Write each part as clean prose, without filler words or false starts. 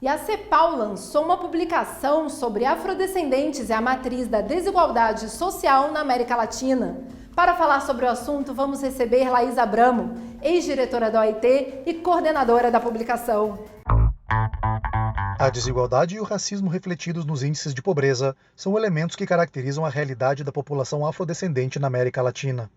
E a CEPAL lançou uma publicação sobre afrodescendentes e a matriz da desigualdade social na América Latina. Para falar sobre o assunto, vamos receber Laís Abramo, ex-diretora da OIT e coordenadora da publicação. A desigualdade e o racismo refletidos nos índices de pobreza são elementos que caracterizam a realidade da população afrodescendente na América Latina.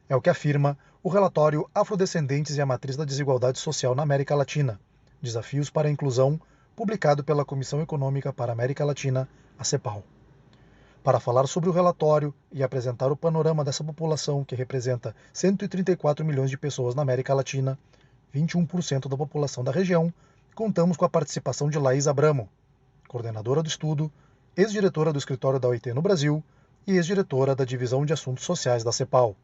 É o que afirma o relatório Afrodescendentes e a Matriz da Desigualdade Social na América Latina, Desafios para a Inclusão, publicado pela Comissão Econômica para a América Latina, a CEPAL. Para falar sobre o relatório e apresentar o panorama dessa população, que representa 134 milhões de pessoas na América Latina, 21% da população da região, contamos com a participação de Laís Abramo, coordenadora do estudo, ex-diretora do escritório da OIT no Brasil e ex-diretora da Divisão de Assuntos Sociais da CEPAL.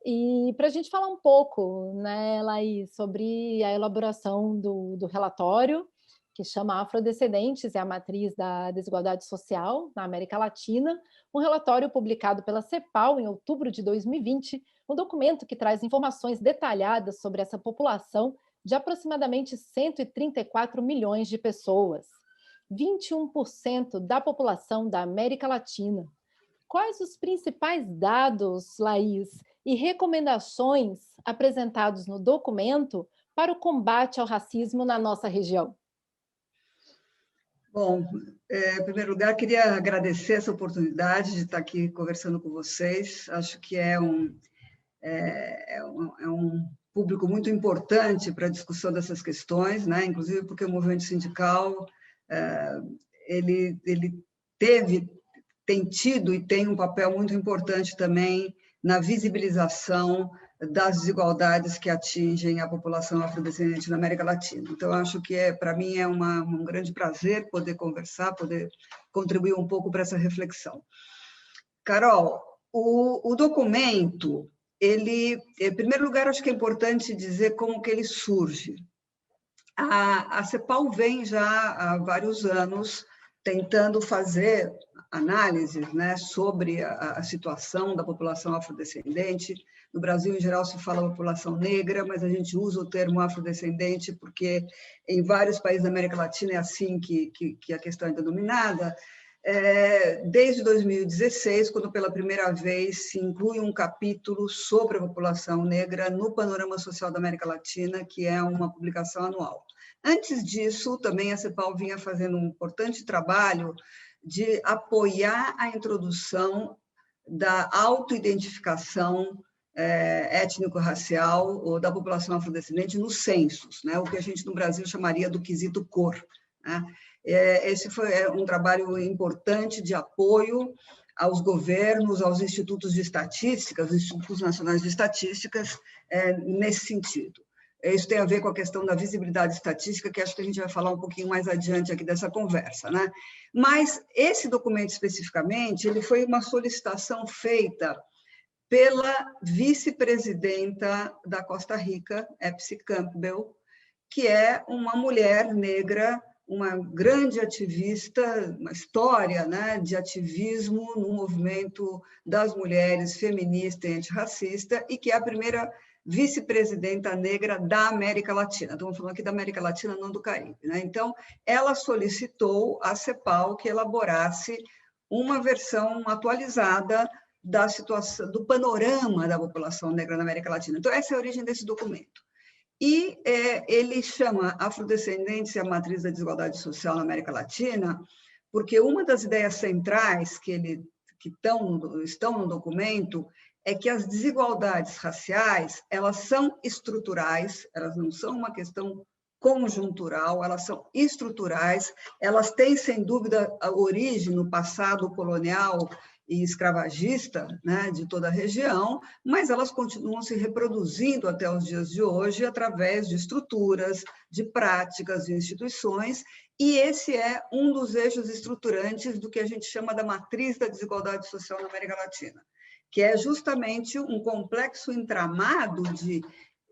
E para a gente falar um pouco, né, Laís, sobre a elaboração do relatório, que chama Afrodescendentes e a Matriz da Desigualdade Social na América Latina, um relatório publicado pela CEPAL em outubro de 2020, um documento que traz informações detalhadas sobre essa população de aproximadamente 134 milhões de pessoas, 21% da população da América Latina. Quais os principais dados, Laís, e recomendações apresentados no documento para o combate ao racismo na nossa região? Bom, em primeiro lugar, queria agradecer essa oportunidade de estar aqui conversando com vocês. Acho que é um público muito importante para a discussão dessas questões, né? Inclusive porque o movimento sindical ele tem tido e tem um papel muito importante também na visibilização das desigualdades que atingem a população afrodescendente na América Latina. Então, acho que para mim é um grande prazer poder conversar, poder contribuir um pouco para essa reflexão. Carol, o documento, em primeiro lugar, acho que é importante dizer como que ele surge. A CEPAL vem já há vários anos tentando fazer análises, né, sobre a situação da população afrodescendente. No Brasil, em geral, se fala população negra, mas a gente usa o termo afrodescendente porque em vários países da América Latina é assim que a questão é denominada. Desde 2016, quando pela primeira vez se inclui um capítulo sobre a população negra no Panorama Social da América Latina, que é uma publicação anual. Antes disso, também a CEPAL vinha fazendo um importante trabalho de apoiar a introdução da autoidentificação étnico-racial ou da população afrodescendente nos censos, né? O que a gente no Brasil chamaria do quesito cor, né? Esse foi um trabalho importante de apoio aos governos, aos institutos de estatística, os institutos nacionais de estatísticas, nesse sentido. Isso tem a ver com a questão da visibilidade estatística, que acho que a gente vai falar um pouquinho mais adiante aqui dessa conversa, né? Mas esse documento especificamente, ele foi uma solicitação feita pela vice-presidenta da Costa Rica, Epsi Campbell, que é uma mulher negra, uma grande ativista, uma história, né, de ativismo no movimento das mulheres feminista e antirracista, e que é a primeira vice-presidenta negra da América Latina. Estamos falando aqui da América Latina, não do Caribe, né? Então, ela solicitou à CEPAL que elaborasse uma versão atualizada da situação, do panorama da população negra na América Latina. Então, essa é a origem desse documento. E ele chama Afrodescendentes e a Matriz da Desigualdade Social na América Latina, porque uma das ideias centrais que estão no documento é que as desigualdades raciais, elas são estruturais, elas não são uma questão conjuntural, elas são estruturais, elas têm, sem dúvida, a origem no passado colonial e escravagista, né, de toda a região, mas elas continuam se reproduzindo até os dias de hoje através de estruturas, de práticas, de instituições, e esse é um dos eixos estruturantes do que a gente chama da matriz da desigualdade social na América Latina, que é justamente um complexo entramado de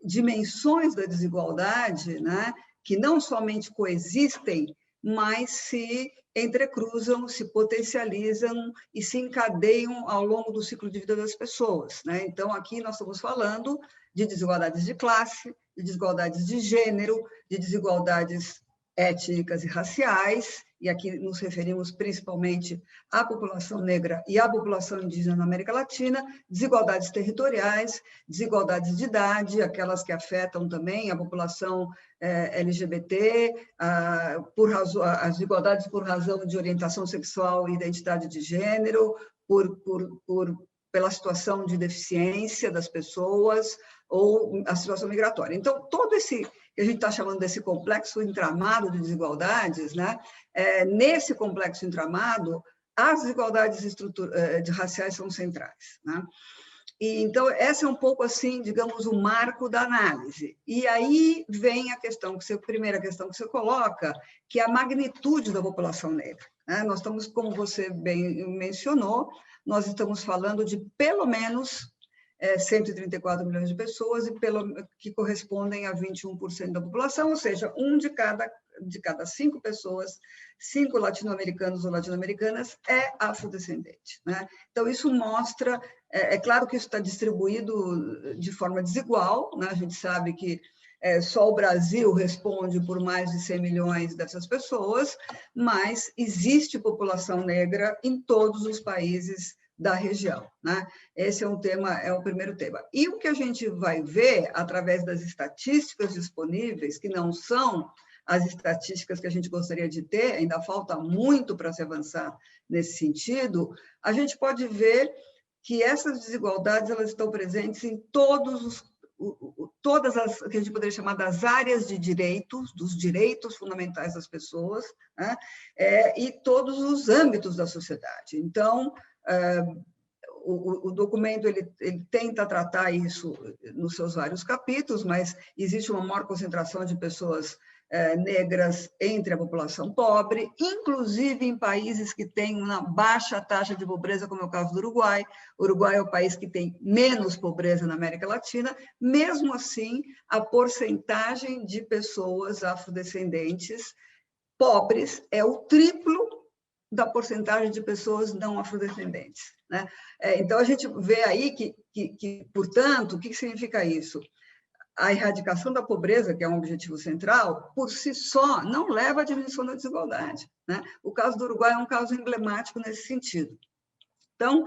dimensões da desigualdade, né, que não somente coexistem, mas se entrecruzam, se potencializam e se encadeiam ao longo do ciclo de vida das pessoas, né? Então, aqui nós estamos falando de desigualdades de classe, de desigualdades de gênero, de desigualdades étnicas e raciais, e aqui nos referimos principalmente à população negra e à população indígena na América Latina, desigualdades territoriais, desigualdades de idade, aquelas que afetam também a população LGBT, as desigualdades por razão de orientação sexual e identidade de gênero, pela situação de deficiência das pessoas ou a situação migratória. Então, todo esse que a gente está chamando desse complexo entramado de desigualdades, né? Nesse complexo entramado, as desigualdades raciais são centrais, né? E, então, essa é um pouco assim, digamos, o marco da análise. E aí vem a primeira questão que você coloca, que é a magnitude da população negra, né? Nós estamos, como você bem mencionou, nós estamos falando de pelo menos 134 milhões de pessoas, que correspondem a 21% da população, ou seja, de cada 5 pessoas, 5 latino-americanos ou latino-americanas é afrodescendente, né? Então, isso mostra, claro que isso está distribuído de forma desigual, né? A gente sabe que só o Brasil responde por mais de 100 milhões dessas pessoas, mas existe população negra em todos os países da região, né? Esse é o primeiro tema. E o que a gente vai ver através das estatísticas disponíveis, que não são as estatísticas que a gente gostaria de ter, ainda falta muito para se avançar nesse sentido, a gente pode ver que essas desigualdades elas estão presentes em todas as que a gente poderia chamar das áreas de direitos, dos direitos fundamentais das pessoas, né? E todos os âmbitos da sociedade. Então, o documento ele tenta tratar isso nos seus vários capítulos, mas existe uma maior concentração de pessoas negras entre a população pobre, inclusive em países que têm uma baixa taxa de pobreza, como é o caso do Uruguai. O Uruguai é o país que tem menos pobreza na América Latina. Mesmo assim, a porcentagem de pessoas afrodescendentes pobres é o triplo da porcentagem de pessoas não afrodescendentes, né? Então, a gente vê aí portanto, o que significa isso? A erradicação da pobreza, que é um objetivo central, por si só, não leva à diminuição da desigualdade, né? O caso do Uruguai é um caso emblemático nesse sentido. Então,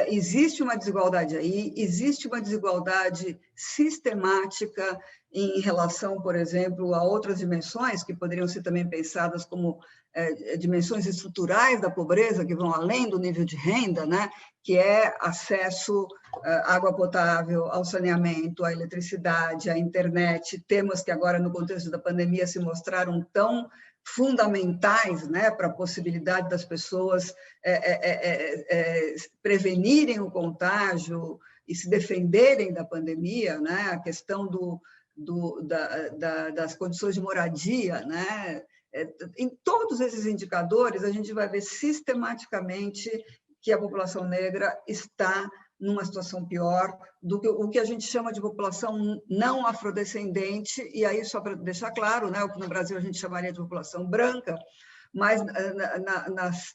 existe uma desigualdade aí, existe uma desigualdade sistemática em relação, por exemplo, a outras dimensões que poderiam ser também pensadas como dimensões estruturais da pobreza, que vão além do nível de renda, né? Que é acesso à água potável, ao saneamento, à eletricidade, à internet, temas que agora, no contexto da pandemia, se mostraram tão fundamentais, né, para a possibilidade das pessoas prevenirem o contágio e se defenderem da pandemia, né? A questão das condições de moradia, né? Em todos esses indicadores, a gente vai ver sistematicamente que a população negra está numa situação pior do que o que a gente chama de população não afrodescendente, e aí, só para deixar claro, né, o que no Brasil a gente chamaria de população branca, mas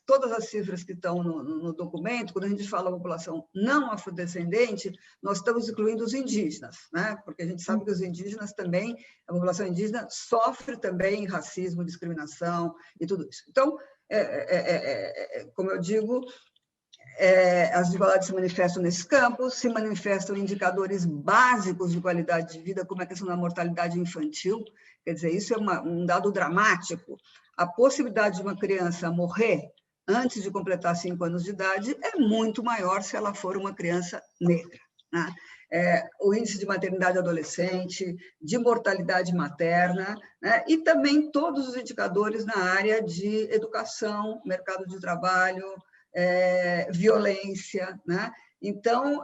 todas as cifras que estão no documento, quando a gente fala população não afrodescendente, nós estamos incluindo os indígenas, né? Porque a gente sabe que os indígenas também, a população indígena sofre também racismo, discriminação e tudo isso. Então, como eu digo, as desigualdades se manifestam nesses campos, se manifestam em indicadores básicos de qualidade de vida, como a questão da mortalidade infantil. Quer dizer, isso é um dado dramático. A possibilidade de uma criança morrer antes de completar 5 anos de idade é muito maior se ela for uma criança negra, né? O índice de maternidade adolescente, de mortalidade materna, né? E também todos os indicadores na área de educação, mercado de trabalho, violência, né? Então,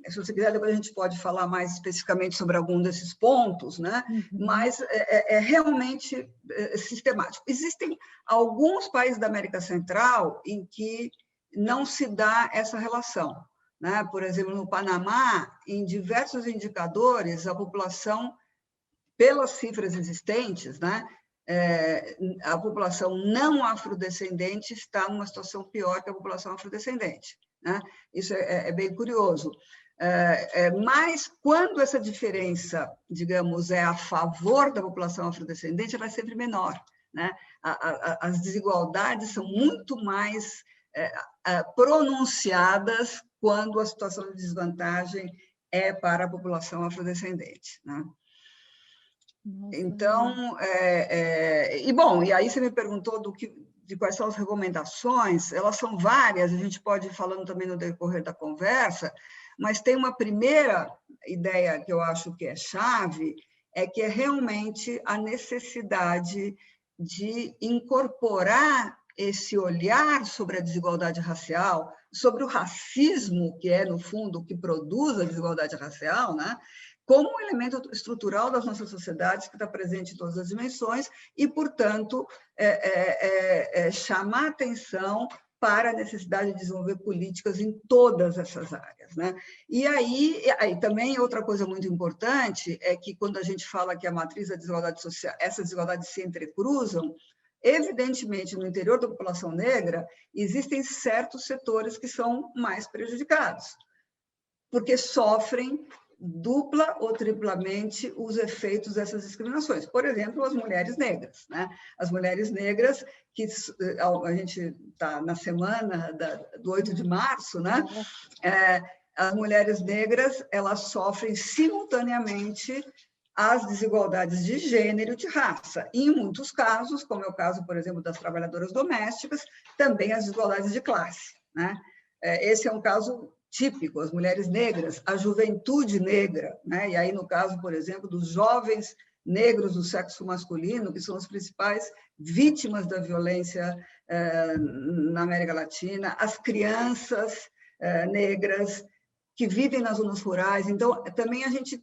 se você quiser, depois a gente pode falar mais especificamente sobre algum desses pontos, né? Uhum. Mas é realmente sistemático. Existem alguns países da América Central em que não se dá essa relação, né? Por exemplo, no Panamá, em diversos indicadores, a população, pelas cifras existentes, né? A população não afrodescendente está numa situação pior que a população afrodescendente, né? Isso é bem curioso. Mas, quando essa diferença, digamos, é a favor da população afrodescendente, ela é sempre menor, né? As desigualdades são muito mais pronunciadas quando a situação de desvantagem é para a população afrodescendente, né? Então, e aí você me perguntou de quais são as recomendações. Elas são várias, a gente pode ir falando também no decorrer da conversa, mas tem uma primeira ideia que eu acho que é chave, que é realmente a necessidade de incorporar esse olhar sobre a desigualdade racial, sobre o racismo, que é, no fundo, o que produz a desigualdade racial, né? Como um elemento estrutural das nossas sociedades, que está presente em todas as dimensões, e, portanto, chamar atenção para a necessidade de desenvolver políticas em todas essas áreas, né? E aí também outra coisa muito importante é que, quando a gente fala que a matriz da desigualdade social, essas desigualdades se entrecruzam, evidentemente, no interior da população negra, existem certos setores que são mais prejudicados, porque sofrem dupla ou triplamente os efeitos dessas discriminações. Por exemplo, as mulheres negras, né? As mulheres negras, que a gente está na semana do 8 de março, né? As mulheres negras, elas sofrem simultaneamente as desigualdades de gênero e de raça. E, em muitos casos, como é o caso, por exemplo, das trabalhadoras domésticas, também as desigualdades de classe, né? Esse é um caso típico, as mulheres negras, a juventude negra, né? E aí, no caso, por exemplo, dos jovens negros do sexo masculino, que são as principais vítimas da violência na América Latina, as crianças negras que vivem nas zonas rurais. Então, também a gente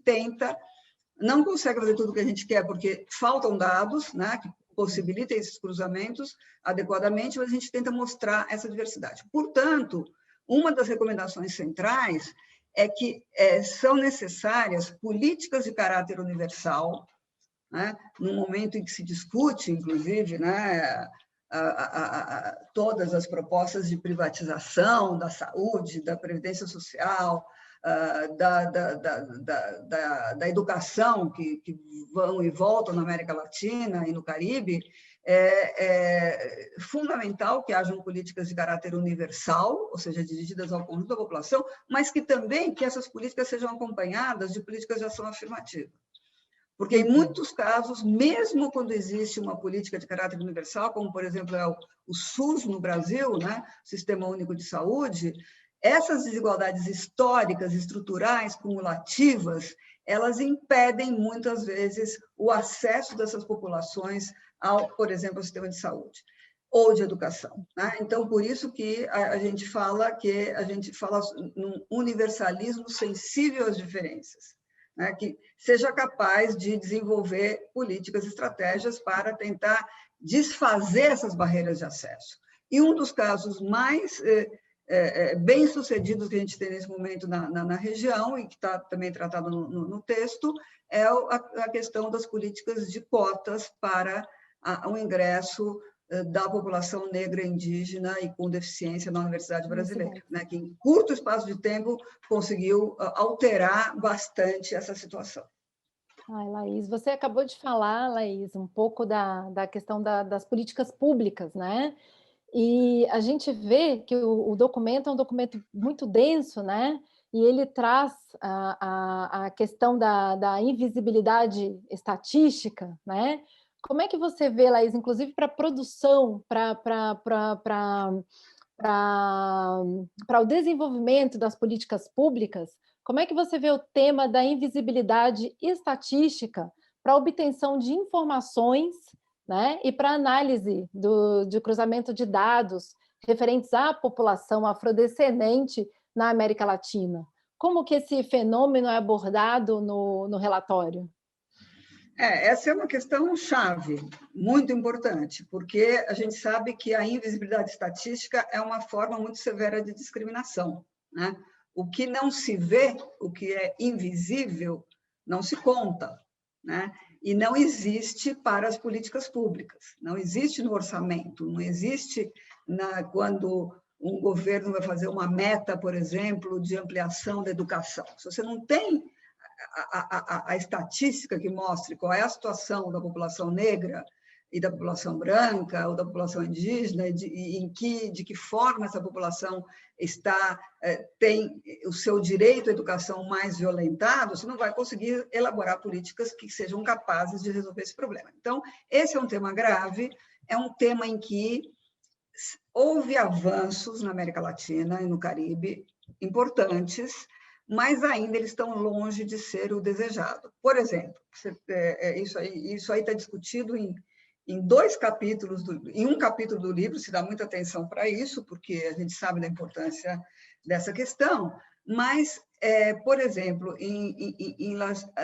não consegue fazer tudo o que a gente quer, porque faltam dados, né, que possibilitem esses cruzamentos adequadamente, mas a gente tenta mostrar essa diversidade. Portanto, uma das recomendações centrais é que são necessárias políticas de caráter universal, né, no momento em que se discute, inclusive, né, todas as propostas de privatização da saúde, da previdência social, da educação que vão e voltam na América Latina e no Caribe. É fundamental que hajam políticas de caráter universal, ou seja, dirigidas ao conjunto da população, mas que essas políticas sejam acompanhadas de políticas de ação afirmativa. Porque, em muitos casos, mesmo quando existe uma política de caráter universal, como, por exemplo, é o SUS no Brasil, né, Sistema Único de Saúde, essas desigualdades históricas, estruturais, cumulativas, elas impedem, muitas vezes, o acesso dessas populações ao, por exemplo, ao sistema de saúde ou de educação, né? Então, por isso que a gente fala num universalismo sensível às diferenças, né? Que seja capaz de desenvolver políticas, estratégias para tentar desfazer essas barreiras de acesso. E um dos casos mais bem-sucedidos que a gente tem nesse momento na região, e que está também tratado no texto, é a questão das políticas de cotas para o ingresso da população negra indígena e com deficiência na Universidade Brasileira, né, que em curto espaço de tempo conseguiu alterar bastante essa situação. Ai, Laís, você acabou de falar, Laís, um pouco da questão das políticas públicas, né? E a gente vê que o documento é um documento muito denso, né? E ele traz a questão da invisibilidade estatística, né? Como é que você vê, Laís, inclusive para a produção, para o desenvolvimento das políticas públicas, como é que você vê o tema da invisibilidade estatística para a obtenção de informações, né, e para análise de cruzamento de dados referentes à população afrodescendente na América Latina? Como que esse fenômeno é abordado no relatório? Essa é uma questão chave, muito importante, porque a gente sabe que a invisibilidade estatística é uma forma muito severa de discriminação, né? O que não se vê, o que é invisível, não se conta, né? E não existe para as políticas públicas, não existe no orçamento, não existe quando um governo vai fazer uma meta, por exemplo, de ampliação da educação. Se você não tem a estatística que mostre qual é a situação da população negra e da população branca ou da população indígena, de que forma essa população tem o seu direito à educação mais violentado, você não vai conseguir elaborar políticas que sejam capazes de resolver esse problema. Então, esse é um tema grave, é um tema em que houve avanços na América Latina e no Caribe importantes, mas ainda eles estão longe de ser o desejado. Por exemplo, isso aí está discutido em dois capítulos, em um capítulo do livro, se dá muita atenção para isso, porque a gente sabe da importância dessa questão, mas, por exemplo,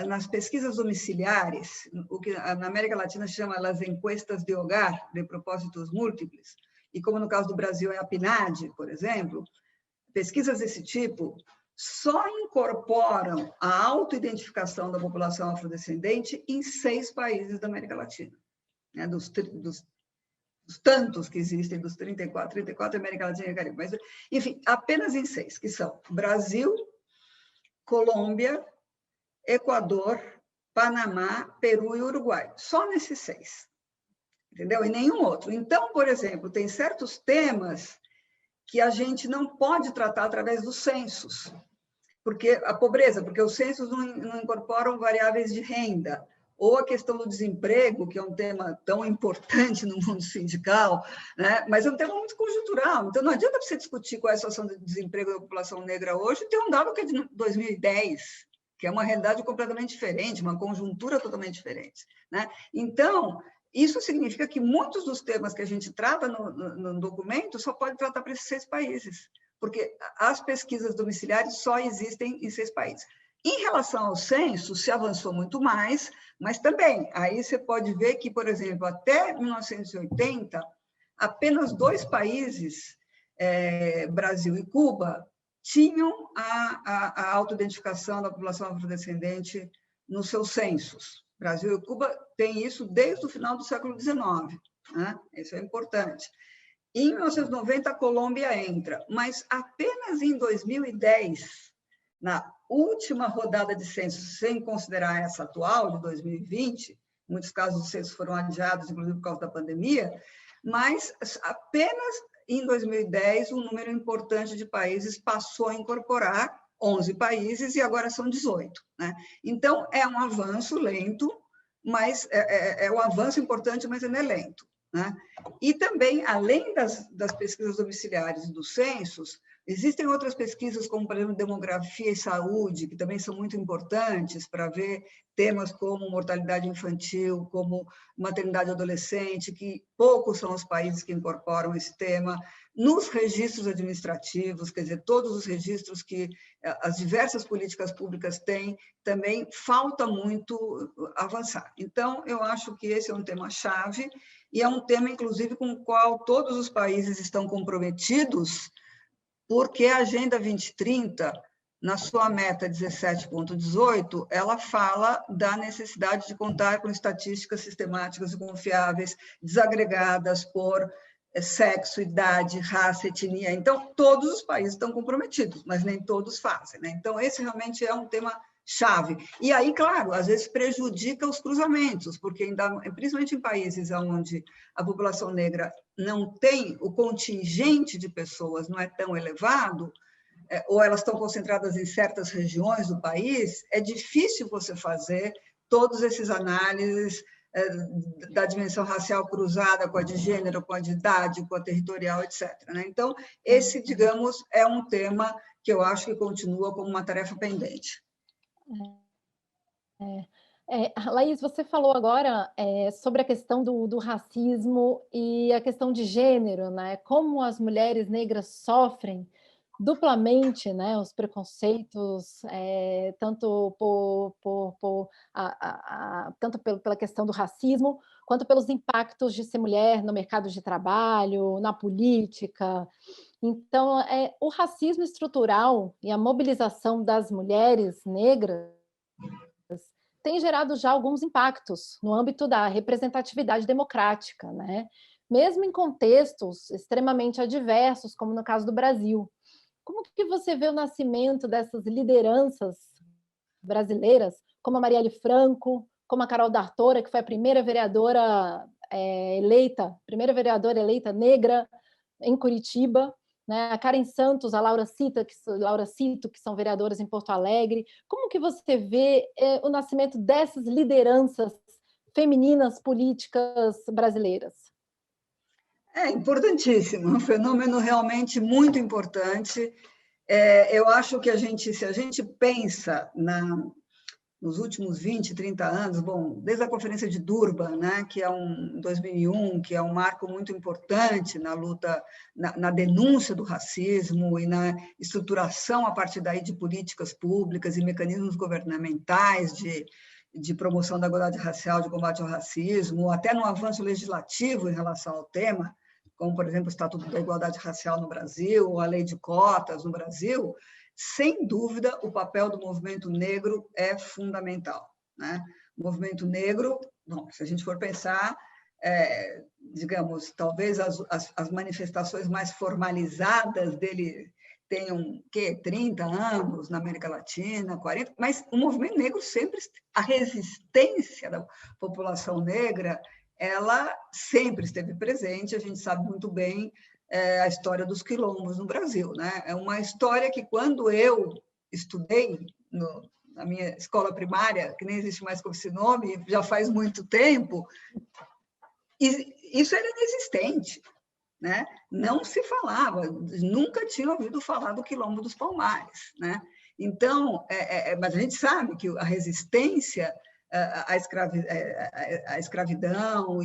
nas pesquisas domiciliares, o que na América Latina se chama as encuestas de hogar, de propósitos múltiplos, e como no caso do Brasil é a PNAD, por exemplo, pesquisas desse tipo só incorporam a autoidentificação da população afrodescendente em 6 países da América Latina. Né, dos tantos que existem, dos 34 América Latina e Caribe, mas, enfim, apenas em 6, que são Brasil, Colômbia, Equador, Panamá, Peru e Uruguai. Só nesses 6, entendeu? E nenhum outro. Então, por exemplo, tem certos temas que a gente não pode tratar através dos censos, porque a pobreza, porque os censos não incorporam variáveis de renda, ou a questão do desemprego, que é um tema tão importante no mundo sindical, né? Mas é um tema muito conjuntural. Então, não adianta você discutir qual é a situação de desemprego da população negra hoje e ter um dado que é de 2010, que é uma realidade completamente diferente, uma conjuntura totalmente diferente, né? Então, isso significa que muitos dos temas que a gente trata no documento só pode tratar para esses 6 países, porque as pesquisas domiciliares só existem em 6 países. Em relação ao censo, se avançou muito mais, mas também, aí você pode ver que, por exemplo, até 1980, apenas 2 países, Brasil e Cuba, tinham a autoidentificação da população afrodescendente nos seus censos. Brasil e Cuba têm isso desde o final do século XIX, né? Isso é importante. Em 1990, a Colômbia entra, mas apenas em 2010, na última rodada de censos, sem considerar essa atual, de 2020, em muitos casos os censos foram adiados, inclusive por causa da pandemia, mas apenas em 2010 um número importante de países passou a incorporar 11 países e agora são 18. Né? Então, é um avanço lento, mas é um avanço importante, mas ainda é lento. Né? E também, além das pesquisas domiciliares e dos censos, existem outras pesquisas, como, por exemplo, demografia e saúde, que também são muito importantes para ver temas como mortalidade infantil, como maternidade adolescente, que poucos são os países que incorporam esse tema, nos registros administrativos, quer dizer, todos os registros que as diversas políticas públicas têm, também falta muito avançar. Então, eu acho que esse é um tema-chave, e é um tema, inclusive, com o qual todos os países estão comprometidos, porque a Agenda 2030, na sua meta 17.18, ela fala da necessidade de contar com estatísticas sistemáticas e confiáveis, desagregadas por sexo, idade, raça, etnia. Então, todos os países estão comprometidos, mas nem todos fazem. Né? Então, esse realmente é um tema chave. E aí, claro, às vezes prejudica os cruzamentos, porque ainda, principalmente em países onde a população negra não tem, o contingente de pessoas não é tão elevado, ou elas estão concentradas em certas regiões do país, é difícil você fazer todos esses análises da dimensão racial cruzada com a de gênero, com a de idade, com a territorial, etc. Né? Então, esse, digamos, é um tema que eu acho que continua como uma tarefa pendente. Laís, você falou agora sobre a questão do racismo e a questão de gênero, né? Como as mulheres negras sofrem duplamente, né, os preconceitos, tanto pela questão do racismo, quanto pelos impactos de ser mulher no mercado de trabalho, na política. Então, o racismo estrutural e a mobilização das mulheres negras tem gerado já alguns impactos no âmbito da representatividade democrática, né? mesmo em contextos extremamente adversos, como no caso do Brasil. Como que você vê o nascimento dessas lideranças brasileiras, como a Marielle Franco, como a Carol D'Artora, que foi a primeira vereadora eleita negra em Curitiba, né? A Karen Santos, a Laura Cito, que são vereadoras em Porto Alegre. Como que você vê o nascimento dessas lideranças femininas políticas brasileiras? É importantíssimo, um fenômeno realmente muito importante. Eu acho que se a gente pensa nos últimos 20, 30 anos, bom, desde a Conferência de Durban, né, que é 2001, que é um marco muito importante na luta, na denúncia do racismo e na estruturação a partir daí de políticas públicas e mecanismos governamentais de promoção da igualdade racial, de combate ao racismo, até no avanço legislativo em relação ao tema, como, por exemplo, o Estatuto da Igualdade Racial no Brasil, ou a Lei de Cotas no Brasil. Sem dúvida, o papel do movimento negro é fundamental, né? O movimento negro, bom, se a gente for pensar, digamos, talvez as manifestações mais formalizadas dele tenham 30 anos na América Latina, 40, mas o movimento negro sempre, a resistência da população negra, ela sempre esteve presente, a gente sabe muito bem a história dos quilombos no Brasil, né? É uma história que, quando eu estudei na minha escola primária, que nem existe mais com esse nome, já faz muito tempo, isso era inexistente, né? Não se falava, nunca tinha ouvido falar do Quilombo dos Palmares, né? Então, mas a gente sabe que a resistência à escravidão,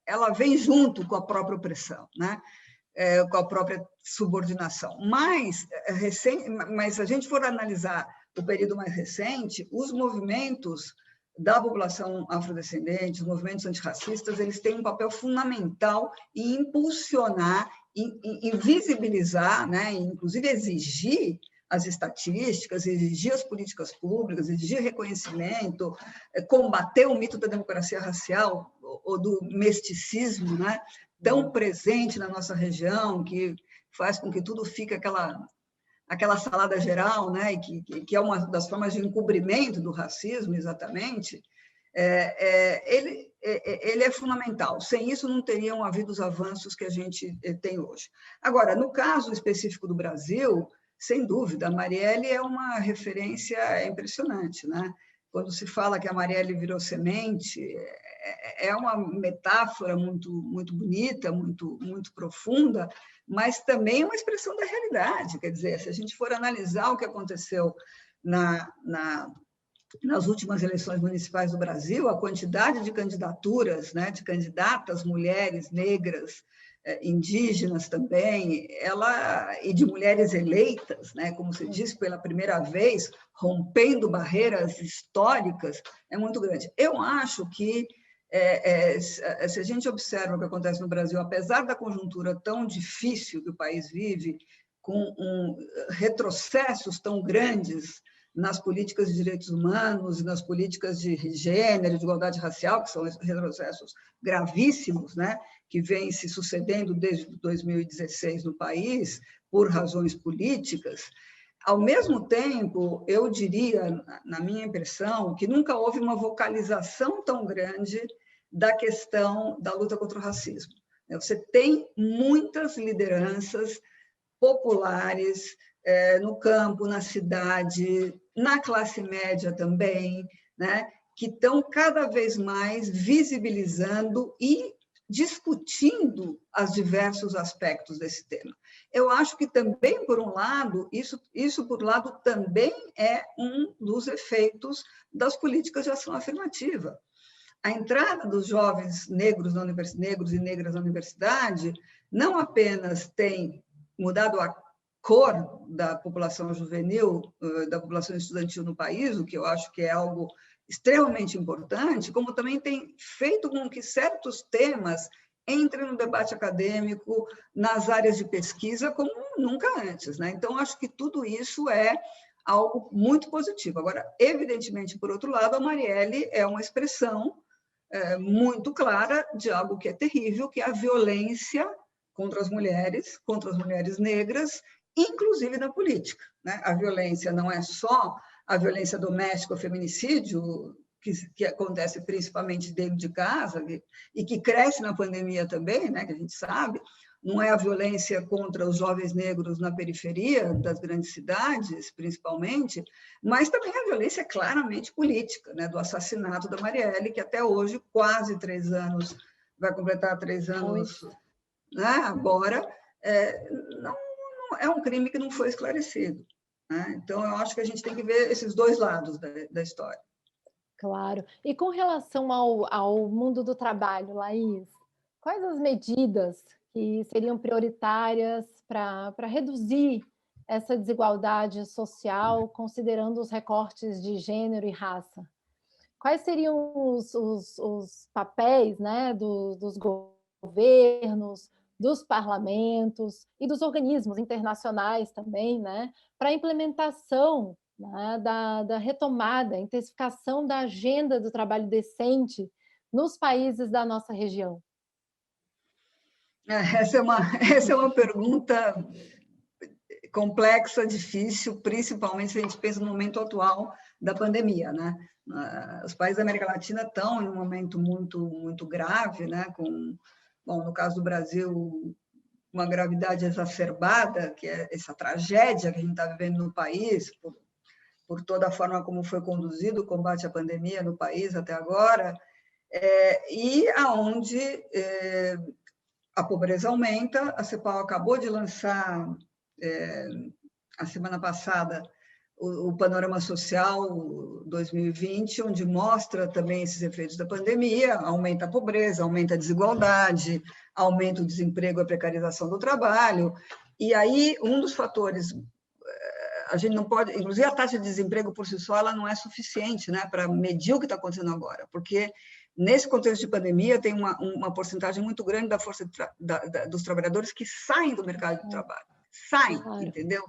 ela vem junto com a própria opressão, né? Com a própria subordinação. Mas se a gente for analisar o período mais recente, os movimentos da população afrodescendente, os movimentos antirracistas, eles têm um papel fundamental em impulsionar, em visibilizar, né? Inclusive exigir as estatísticas, exigir as políticas públicas, exigir reconhecimento, combater o mito da democracia racial ou do mesticismo, né, tão presente na nossa região, que faz com que tudo fique aquela salada geral, né, e que é uma das formas de encobrimento do racismo, exatamente. Ele é fundamental. Sem isso, não teriam havido os avanços que a gente tem hoje. Agora, no caso específico do Brasil, sem dúvida, a Marielle é uma referência impressionante, né? Quando se fala que a Marielle virou semente, é uma metáfora muito, muito bonita, muito, muito profunda, mas também é uma expressão da realidade. Quer dizer, se a gente for analisar o que aconteceu nas últimas eleições municipais do Brasil, a quantidade de candidaturas, né, de candidatas mulheres negras, indígenas também, e de mulheres eleitas, né, como se diz, pela primeira vez, rompendo barreiras históricas, é muito grande. Eu acho que, se a gente observa o que acontece no Brasil, apesar da conjuntura tão difícil que o país vive, com retrocessos tão grandes nas políticas de direitos humanos, nas políticas de gênero, de igualdade racial, que são retrocessos gravíssimos, né, que vêm se sucedendo desde 2016 no país, por razões políticas. Ao mesmo tempo, eu diria, na minha impressão, que nunca houve uma vocalização tão grande da questão da luta contra o racismo. Você tem muitas lideranças populares no campo, na cidade, na classe média também, né, que estão cada vez mais visibilizando e discutindo os diversos aspectos desse tema. Eu acho que também, por um lado, isso por lado também é um dos efeitos das políticas de ação afirmativa. A entrada dos jovens negros e negras na universidade não apenas tem mudado a cor da população juvenil, da população estudantil no país, o que eu acho que é algo extremamente importante, como também tem feito com que certos temas entrem no debate acadêmico, nas áreas de pesquisa, como nunca antes, né? Então, acho que tudo isso é algo muito positivo. Agora, evidentemente, por outro lado, a Marielle é uma expressão muito clara de algo que é terrível, que é a violência contra as mulheres negras, inclusive na política, né? A violência não é só a violência doméstica, o feminicídio, que acontece principalmente dentro de casa e que cresce na pandemia também, né, que a gente sabe, não é a violência contra os jovens negros na periferia das grandes cidades, principalmente, mas também a violência claramente política, né, do assassinato da Marielle, que até hoje, quase 3 anos, vai completar 3 anos, né, agora, não é um crime que não foi esclarecido, né? Então, eu acho que a gente tem que ver esses dois lados da história. Claro. E com relação ao mundo do trabalho, Laís, quais as medidas que seriam prioritárias para reduzir essa desigualdade social, considerando os recortes de gênero e raça? Quais seriam os papéis, né, dos governos, dos parlamentos e dos organismos internacionais também, né, para a implementação, né, da retomada, intensificação da agenda do trabalho decente nos países da nossa região? Essa é uma pergunta complexa, difícil, principalmente se a gente pensa no momento atual da pandemia, né? Os países da América Latina estão em um momento muito grave, né? Bom, no caso do Brasil, uma gravidade exacerbada, que é essa tragédia que a gente está vivendo no país, por toda a forma como foi conduzido o combate à pandemia no país até agora, e aonde a pobreza aumenta. A CEPAL acabou de lançar, a semana passada, o Panorama Social 2020, onde mostra também esses efeitos da pandemia: aumenta a pobreza, aumenta a desigualdade, aumenta o desemprego, a precarização do trabalho. E aí, um dos fatores, a gente não pode, inclusive a taxa de desemprego por si só, ela não é suficiente, né, para medir o que está acontecendo agora, porque nesse contexto de pandemia tem uma porcentagem muito grande da força dos trabalhadores que saem do mercado de trabalho, saem, entendeu?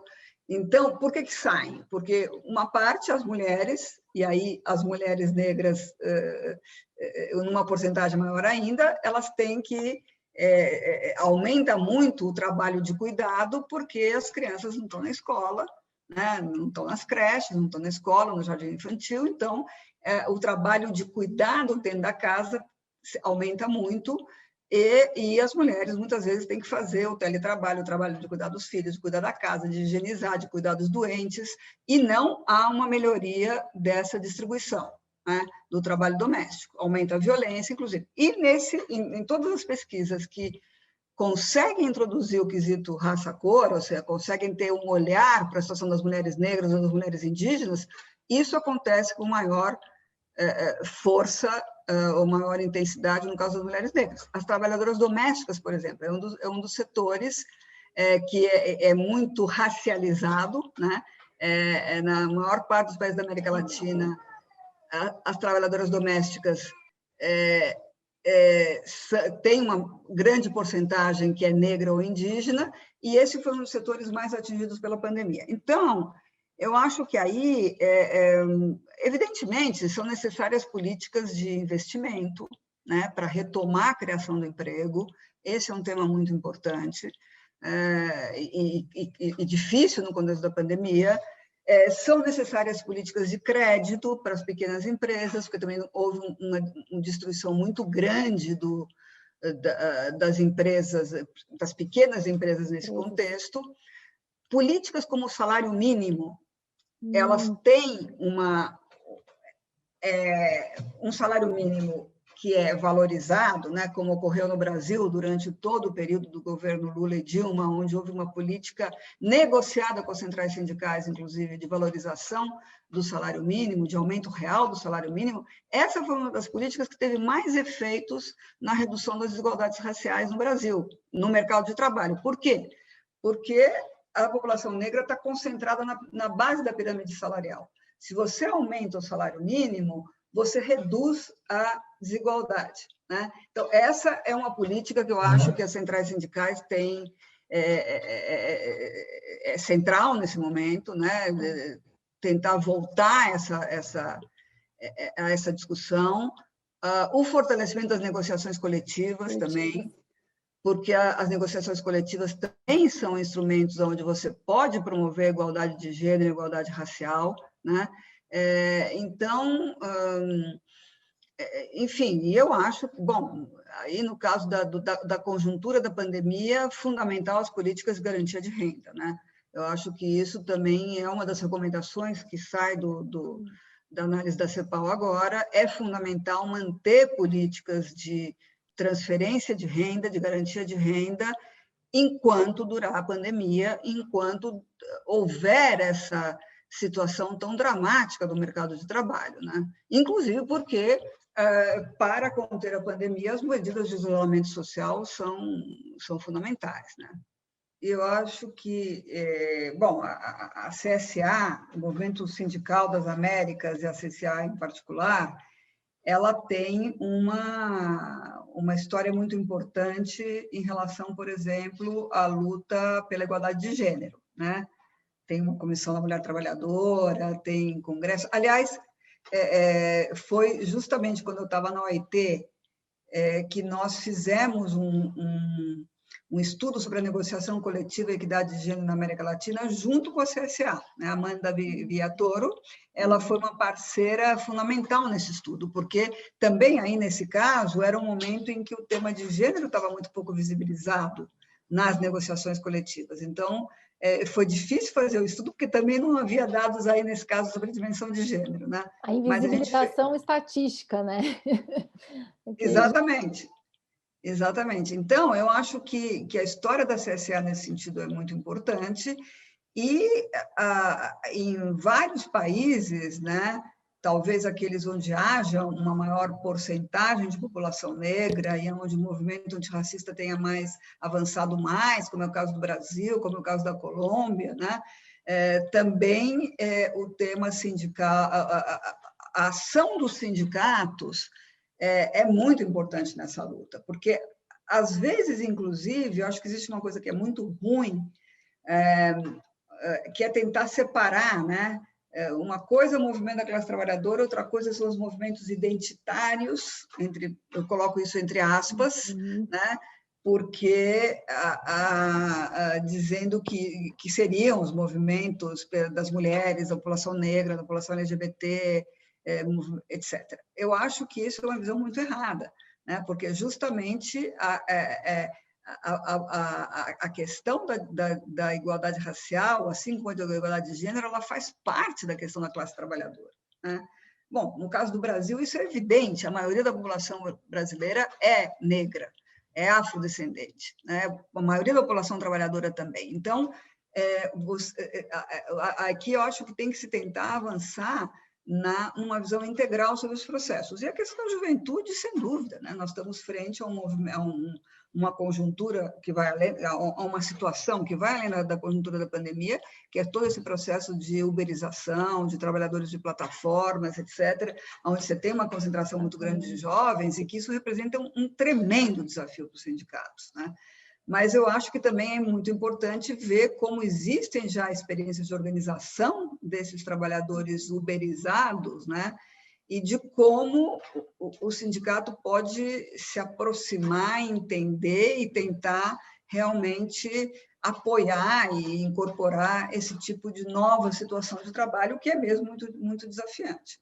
Então, por que saem? Porque uma parte, as mulheres, e aí as mulheres negras, numa porcentagem maior ainda, elas têm que aumenta muito o trabalho de cuidado, porque as crianças não estão na escola, né? Não estão nas creches, não estão na escola, no jardim infantil. Então, o trabalho de cuidado dentro da casa aumenta muito, e as mulheres muitas vezes têm que fazer o teletrabalho, o trabalho de cuidar dos filhos, de cuidar da casa, de higienizar, de cuidar dos doentes, e não há uma melhoria dessa distribuição, né, do trabalho doméstico. Aumenta a violência, inclusive. E em todas as pesquisas que conseguem introduzir o quesito raça-cor, ou seja, conseguem ter um olhar para a situação das mulheres negras ou das mulheres indígenas, isso acontece com maior força ou maior intensidade no caso das mulheres negras. As trabalhadoras domésticas, por exemplo, é um dos setores que é muito racializado, né? Na maior parte dos países da América Latina, as trabalhadoras domésticas tem uma grande porcentagem que é negra ou indígena, e esse foi um dos setores mais atingidos pela pandemia. Então, eu acho que aí, evidentemente, são necessárias políticas de investimento, né, para retomar a criação do emprego. Esse é um tema muito importante e difícil no contexto da pandemia. São necessárias políticas de crédito para as pequenas empresas, porque também houve uma destruição muito grande das empresas, das pequenas empresas nesse contexto. Políticas como o salário mínimo, elas têm um salário mínimo que é valorizado, né, como ocorreu no Brasil durante todo o período do governo Lula e Dilma, onde houve uma política negociada com as centrais sindicais, inclusive, de valorização do salário mínimo, de aumento real do salário mínimo. Essa foi uma das políticas que teve mais efeitos na redução das desigualdades raciais no Brasil, no mercado de trabalho. Por quê? Porque a população negra está concentrada na base da pirâmide salarial. Se você aumenta o salário mínimo, você reduz a desigualdade, né? Então, essa é uma política que eu acho que as centrais sindicais têm, central nesse momento, né? Tentar voltar a essa discussão, O fortalecimento das negociações coletivas também, porque as negociações coletivas também são instrumentos onde você pode promover a igualdade de gênero, a igualdade racial, né? Então, enfim, eu acho, bom, aí no caso da conjuntura da pandemia, fundamental as políticas de garantia de renda, né? Eu acho que isso também é uma das recomendações que sai da análise da CEPAL agora, é fundamental manter políticas de transferência de renda, de garantia de renda, enquanto durar a pandemia, enquanto houver essa situação tão dramática do mercado de trabalho, né? Inclusive porque, para conter a pandemia, as medidas de isolamento social são fundamentais, né? Eu acho que, bom, a CSA, o Movimento Sindical das Américas, e a CSA em particular, ela tem uma história muito importante em relação, por exemplo, à luta pela igualdade de gênero, né? Tem uma comissão da mulher trabalhadora, tem congresso. Aliás, foi justamente quando eu estava na OIT que nós fizemos um estudo sobre a negociação coletiva e equidade de gênero na América Latina, junto com a CSA. Né? A Amanda Villatoro, ela foi uma parceira fundamental nesse estudo, porque também aí, nesse caso, era um momento em que o tema de gênero estava muito pouco visibilizado nas negociações coletivas. Então, foi difícil fazer o estudo, porque também não havia dados aí, nesse caso, sobre a dimensão de gênero. Né? A invisibilização estatística, né? Exatamente. Exatamente. Então, eu acho que a história da CSA nesse sentido é muito importante e em vários países, né, talvez aqueles onde haja uma maior porcentagem de população negra e onde o movimento antirracista tenha avançado mais, como é o caso do Brasil, como é o caso da Colômbia, né, também o tema sindical, a ação dos sindicatos é muito importante nessa luta, porque, às vezes, inclusive, eu acho que existe uma coisa que é muito ruim, que é tentar separar, né? Uma coisa é o movimento da classe trabalhadora, outra coisa são os movimentos identitários, eu coloco isso entre aspas, né? Porque dizendo que seriam os movimentos das mulheres, da população negra, da população LGBT, etc. Eu acho que isso é uma visão muito errada, né? Porque justamente a questão da igualdade racial, assim como a da igualdade de gênero, ela faz parte da questão da classe trabalhadora, né? Bom, no caso do Brasil, isso é evidente, a maioria da população brasileira é negra, é afrodescendente, né? A maioria da população trabalhadora também. Então, aqui eu acho que tem que se tentar avançar numa visão integral sobre os processos. E a questão da juventude, sem dúvida, né? Nós estamos frente a uma conjuntura que vai além, a uma situação que vai além da conjuntura da pandemia, que é todo esse processo de uberização, de trabalhadores de plataformas, etc., onde você tem uma concentração muito grande de jovens e que isso representa um tremendo desafio para os sindicatos, né? Mas eu acho que também é muito importante ver como existem já experiências de organização desses trabalhadores uberizados, né? E de como o sindicato pode se aproximar, entender e tentar realmente apoiar e incorporar esse tipo de nova situação de trabalho, que é mesmo muito, muito desafiante.